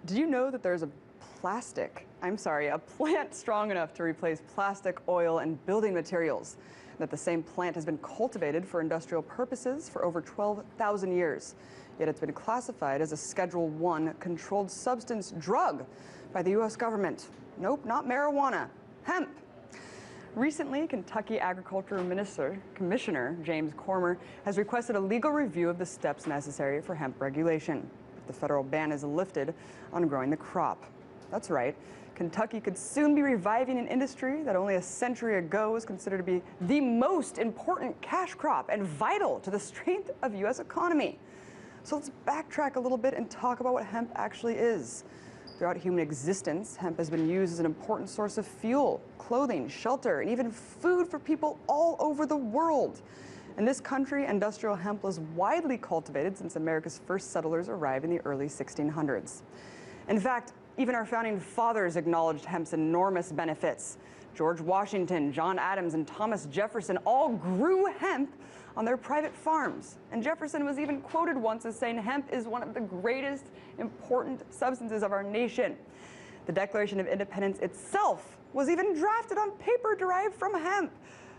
Did you know that there's a plant strong enough to replace plastic, oil, and building materials? That the same plant has been cultivated for industrial purposes for over 12,000 years. Yet it's been classified as a Schedule I controlled substance drug by the U.S. government. Nope, not marijuana, hemp. Recently, Kentucky Agriculture Commissioner James Cormer has requested a legal review of the steps necessary for hemp regulation if the federal ban is lifted on growing the crop. That's right, Kentucky could soon be reviving an industry that only a century ago was considered to be the most important cash crop and vital to the strength of the U.S. economy. So let's backtrack a little bit and talk about what hemp actually is. Throughout human existence, hemp has been used as an important source of fuel, clothing, shelter, and even food for people all over the world. In this country, industrial hemp was widely cultivated since America's first settlers arrived in the early 1600s. In fact, even our founding fathers acknowledged hemp's enormous benefits. George Washington, John Adams, and Thomas Jefferson all grew hemp on their private farms. And Jefferson was even quoted once as saying hemp is one of the greatest important substances of our nation. The Declaration of Independence itself was even drafted on paper derived from hemp.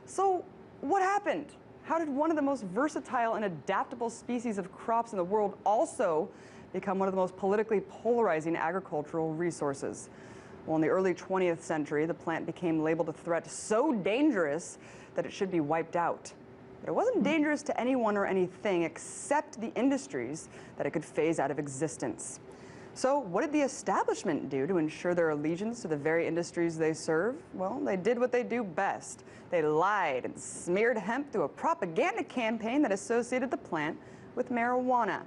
So what happened? How did one of the most versatile and adaptable species of crops in the world also become one of the most politically polarizing agricultural resources? Well, in the early 20th century, the plant became labeled a threat so dangerous that it should be wiped out. But it wasn't dangerous to anyone or anything except the industries that it could phase out of existence. So what did the establishment do to ensure their allegiance to the very industries they serve? Well, they did what they do best. They lied and smeared hemp through a propaganda campaign that associated the plant with marijuana.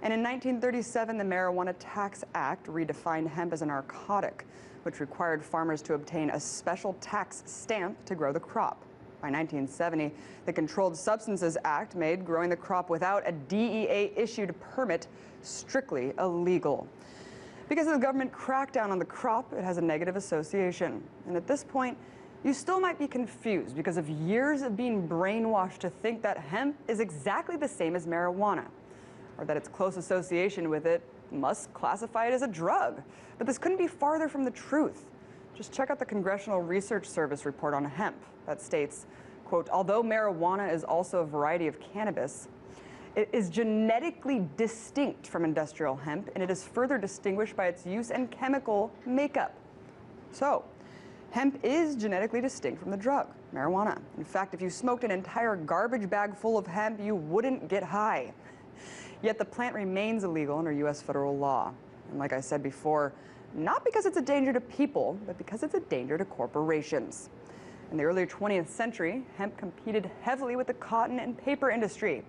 And in 1937, the Marijuana Tax Act redefined hemp as a narcotic, which required farmers to obtain a special tax stamp to grow the crop. By 1970, the Controlled Substances Act made growing the crop without a DEA-issued permit strictly illegal. Because of the government crackdown on the crop, it has a negative association. And at this point, you still might be confused because of years of being brainwashed to think that hemp is exactly the same as marijuana, or that its close association with it must classify it as a drug. But this couldn't be farther from the truth. Just check out the Congressional Research Service report on hemp that states, quote, although marijuana is also a variety of cannabis, it is genetically distinct from industrial hemp, and it is further distinguished by its use and chemical makeup. So, hemp is genetically distinct from the drug, marijuana. In fact, if you smoked an entire garbage bag full of hemp, you wouldn't get high. Yet the plant remains illegal under U.S. federal law. And like I said before, not because it's a danger to people, but because it's a danger to corporations. In the early 20th century, hemp competed heavily with the cotton and paper industry.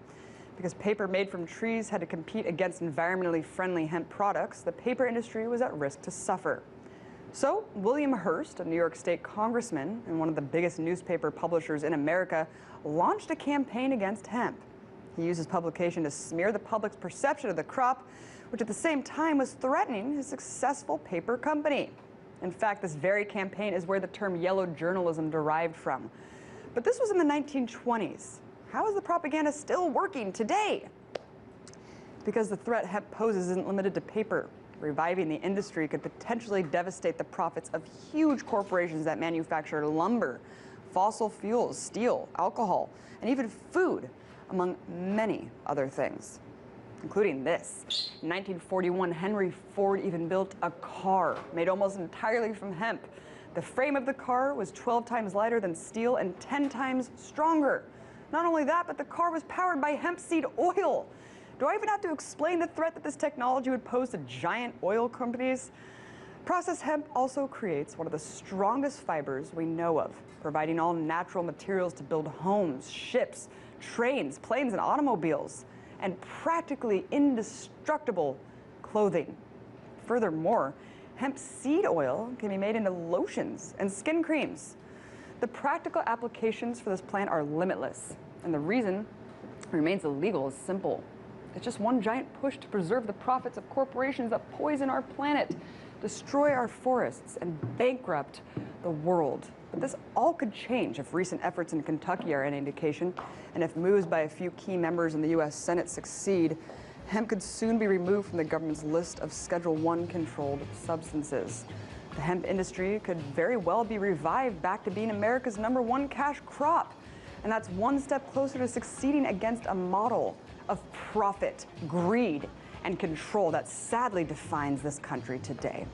Because paper made from trees had to compete against environmentally friendly hemp products, the paper industry was at risk to suffer. So William Hearst, a New York State congressman and one of the biggest newspaper publishers in America, launched a campaign against hemp. He used his publication to smear the public's perception of the crop, which at the same time was threatening his successful paper company. In fact, this very campaign is where the term yellow journalism derived from. But this was in the 1920s. How is the propaganda still working today? Because the threat hemp poses isn't limited to paper. Reviving the industry could potentially devastate the profits of huge corporations that manufacture lumber, fossil fuels, steel, alcohol, and even food, among many other things, including this. In 1941, Henry Ford even built a car made almost entirely from hemp. The frame of the car was 12 times lighter than steel and 10 times stronger. Not only that, but the car was powered by hemp seed oil. Do I even have to explain the threat that this technology would pose to giant oil companies? Processed hemp also creates one of the strongest fibers we know of, providing all natural materials to build homes, ships, trains, planes, and automobiles, and practically indestructible clothing. Furthermore, hemp seed oil can be made into lotions and skin creams. The practical applications for this plant are limitless, and the reason it remains illegal is simple. It's just one giant push to preserve the profits of corporations that poison our planet, destroy our forests, and bankrupt the world. But this all could change if recent efforts in Kentucky are any indication, and if moves by a few key members in the U.S. Senate succeed. hemp could soon be removed from the government's list of Schedule 1 controlled substances. The hemp industry could very well be revived back to being America's #1 cash crop. And that's one step closer to succeeding against a model of profit, greed, and control that sadly defines this country today.